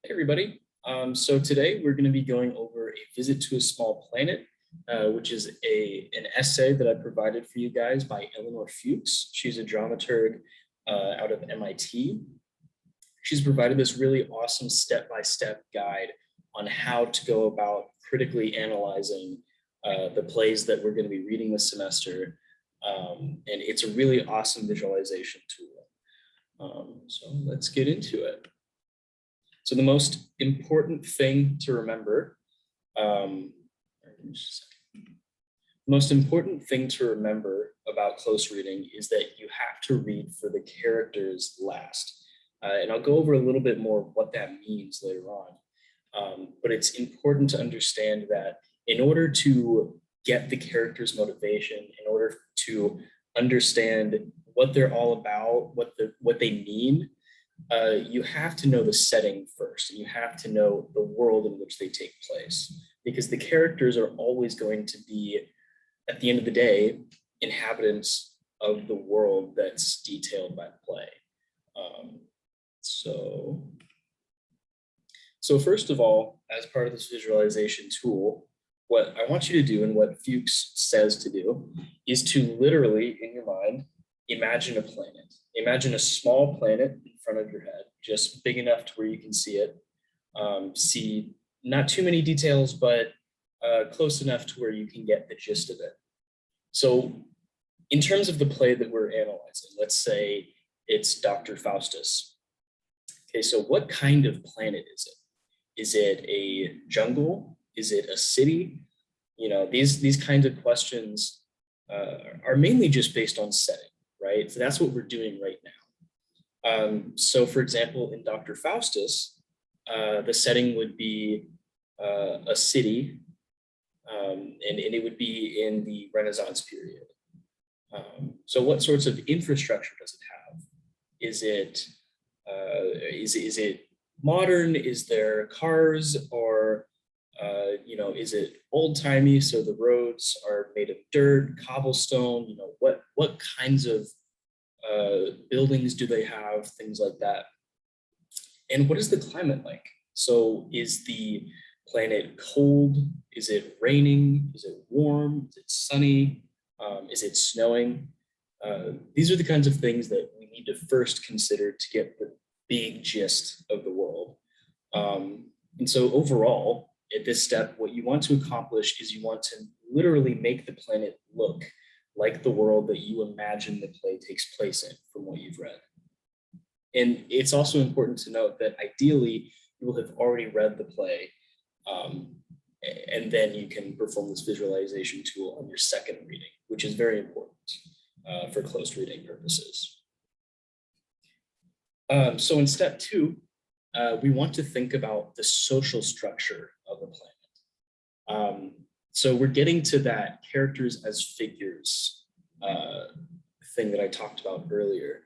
Hey everybody. So today we're going to be going over a visit to a small planet, which is an essay that I provided for you guys by Eleanor Fuchs. She's a dramaturg out of MIT. She's provided this really awesome step-by-step guide on how to go about critically analyzing the plays that we're going to be reading this semester. And it's a really awesome visualization tool. So let's get into it. So the most important thing to remember, about close reading is that you have to read for the characters last. And I'll go over a little bit more what that means later on. But it's important to understand that in order to get the characters' motivation, in order to understand what they're all about, what they mean, you have to know the setting first, and you have to know the world in which they take place, because the characters are always going to be, at the end of the day, inhabitants of the world that's detailed by the play. So first of all, as part of this visualization tool, what I want you to do and what Fuchs says to do is to literally, in your mind, imagine a planet. Imagine a small planet in front of your head, just big enough to where you can see it. See not too many details, but close enough to where you can get the gist of it. So in terms of the play that we're analyzing, let's say it's Dr. Faustus. Okay, so what kind of planet is it? Is it a jungle? Is it a city? You know, these kinds of questions are mainly just based on setting, right? So that's what we're doing right now. So for example, in Dr. Faustus, the setting would be a city, and it would be in the Renaissance period. So what sorts of infrastructure does it have? Is it modern? Is there cars, or is it old-timey? So the roads are made of dirt, cobblestone. You know, what kinds of buildings do they have? Things like that. And what is the climate like? So is the planet cold? Is it raining? Is it warm? Is it sunny? Is it snowing? These are the kinds of things that we need to first consider to get the big gist of the world. And so overall, at this step, what you want to accomplish is you want to literally make the planet look like the world that you imagine the play takes place in from what you've read. And it's also important to note that ideally you will have already read the play, and then you can perform this visualization tool on your second reading, which is very important for close reading purposes. So in step two, we want to think about the social structure of the planet. So we're getting to that characters as figures thing that I talked about earlier.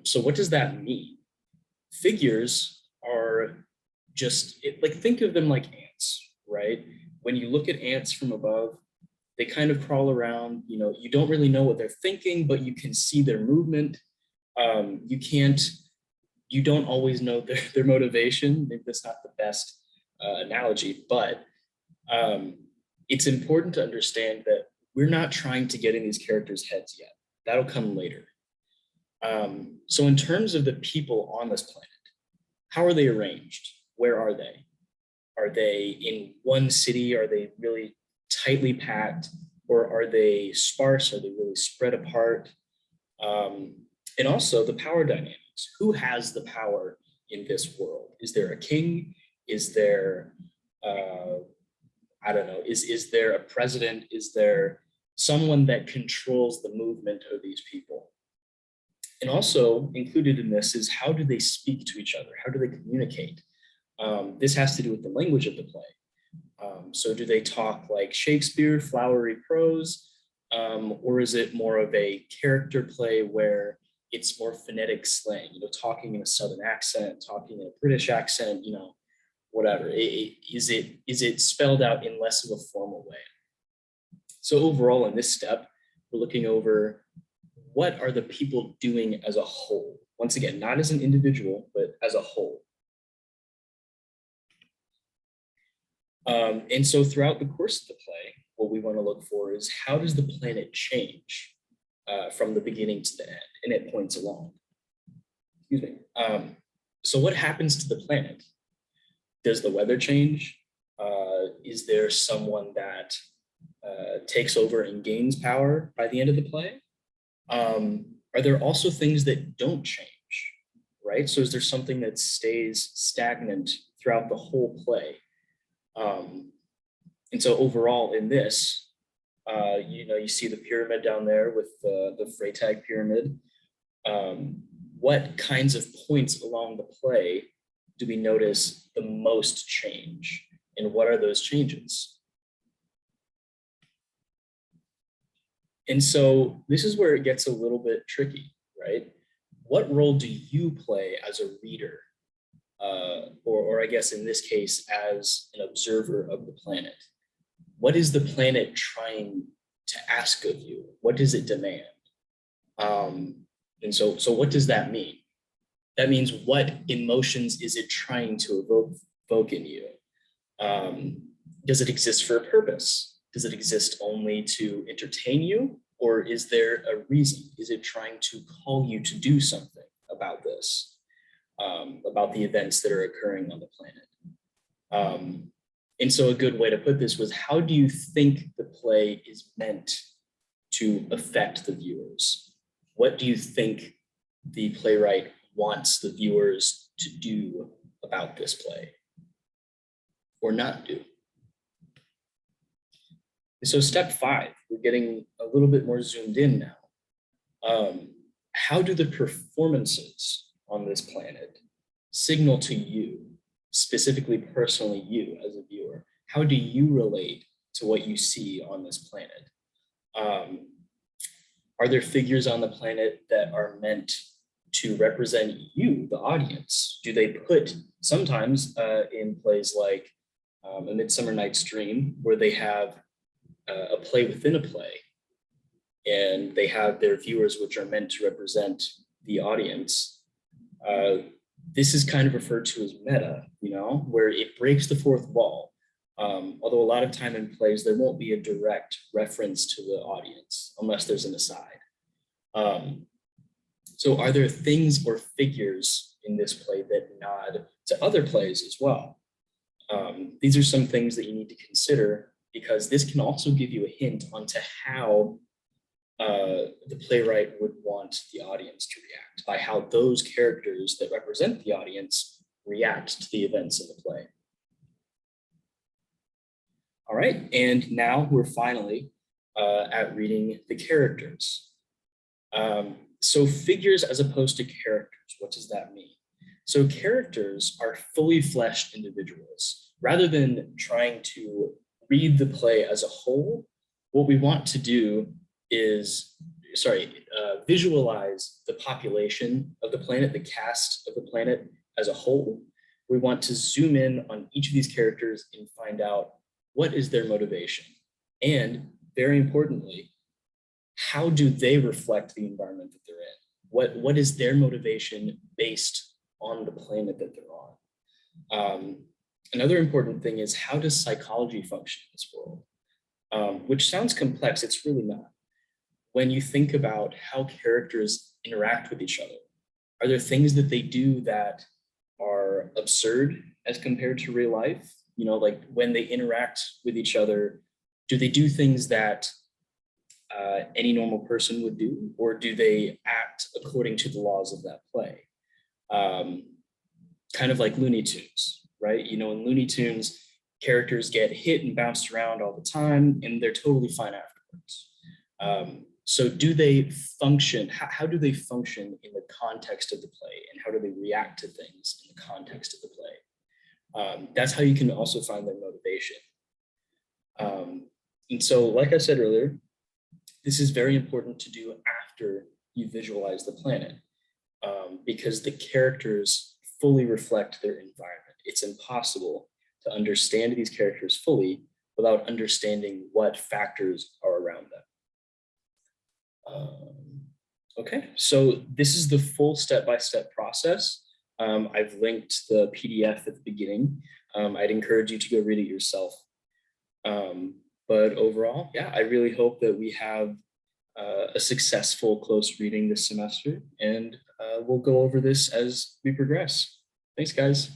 So what does that mean? Figures are just, think of them like ants, right? When you look at ants from above, they kind of crawl around, you don't really know what they're thinking, but you can see their movement. You don't always know their motivation. Maybe that's not the best analogy, but it's important to understand that we're not trying to get in these characters' heads yet. That'll come later. So in terms of the people on this planet, how are they arranged? Where are they? Are they in one city? Are they really tightly packed? Or are they sparse? Are they really spread apart? And also the power dynamics. Who has the power in this world? Is there a king? Is there, I don't know, is there a president? Is there someone that controls the movement of these people? And also included in this is, how do they speak to each other? How do they communicate? This has to do with the language of the play. So do they talk like Shakespeare, flowery prose, or is it more of a character play where it's more phonetic slang, talking in a Southern accent, talking in a British accent, whatever. Is it spelled out in less of a formal way? So overall in this step, we're looking over what are the people doing as a whole? Once again, not as an individual, but as a whole. And so throughout the course of the play, what we want to look for is how does the planet change from the beginning to the end, and it points along. Excuse me. So what happens to the planet? Does the weather change? Is there someone that takes over and gains power by the end of the play? Are there also things that don't change, right? So is there something that stays stagnant throughout the whole play? And so overall in this, you see the pyramid down there with the Freytag pyramid. What kinds of points along the play do we notice the most change? And what are those changes? And so this is where it gets a little bit tricky, right? What role do you play as a reader? Or I guess in this case, as an observer of the planet? What is the planet trying to ask of you? What does it demand? And so what does that mean? That means what emotions is it trying to evoke in you? Does it exist for a purpose? Does it exist only to entertain you? Or is there a reason? Is it trying to call you to do something about this, about the events that are occurring on the planet? And so a good way to put this was, how do you think the play is meant to affect the viewers? What do you think the playwright wants the viewers to do about this play or not do? So step 5, we're getting a little bit more zoomed in now. How do the performances on this planet signal to you, specifically personally you as a viewer? How do you relate to what you see on this planet? Are there figures on the planet that are meant to represent you, the audience? Do they put, sometimes in plays like A Midsummer Night's Dream, where they have a play within a play, and they have their viewers, which are meant to represent the audience. This is kind of referred to as meta, where it breaks the fourth wall. Although a lot of time in plays, there won't be a direct reference to the audience unless there's an aside. So are there things or figures in this play that nod to other plays as well? These are some things that you need to consider, because this can also give you a hint onto how the playwright would want the audience to react, by how those characters that represent the audience react to the events in the play. All right, and now we're finally at reading the characters. So figures as opposed to characters, what does that mean? So characters are fully fleshed individuals. Rather than trying to read the play as a whole, what we want to do is, visualize the population of the planet, the cast of the planet as a whole. We want to zoom in on each of these characters and find out what is their motivation. And very importantly, how do they reflect the environment that they're in? What is their motivation based on the planet that they're on? Another important thing is, how does psychology function in this world? Which sounds complex, it's really not. When you think about how characters interact with each other, are there things that they do that are absurd as compared to real life? Like when they interact with each other, do they do things that any normal person would do, or do they act according to the laws of that play? Kind of like Looney Tunes, right? In Looney Tunes, characters get hit and bounced around all the time, and they're totally fine afterwards. So do they function? How do they function in the context of the play, and how do they react to things in the context of the play? That's how you can also find their motivation. And so, like I said earlier, this is very important to do after you visualize the planet, because the characters fully reflect their environment. It's impossible to understand these characters fully without understanding what factors are around them. Okay, so this is the full step-by-step process I've linked the PDF at the beginning. I'd encourage you to go read it yourself. But overall, yeah, I really hope that we have a successful close reading this semester, and we'll go over this as we progress. Thanks, guys.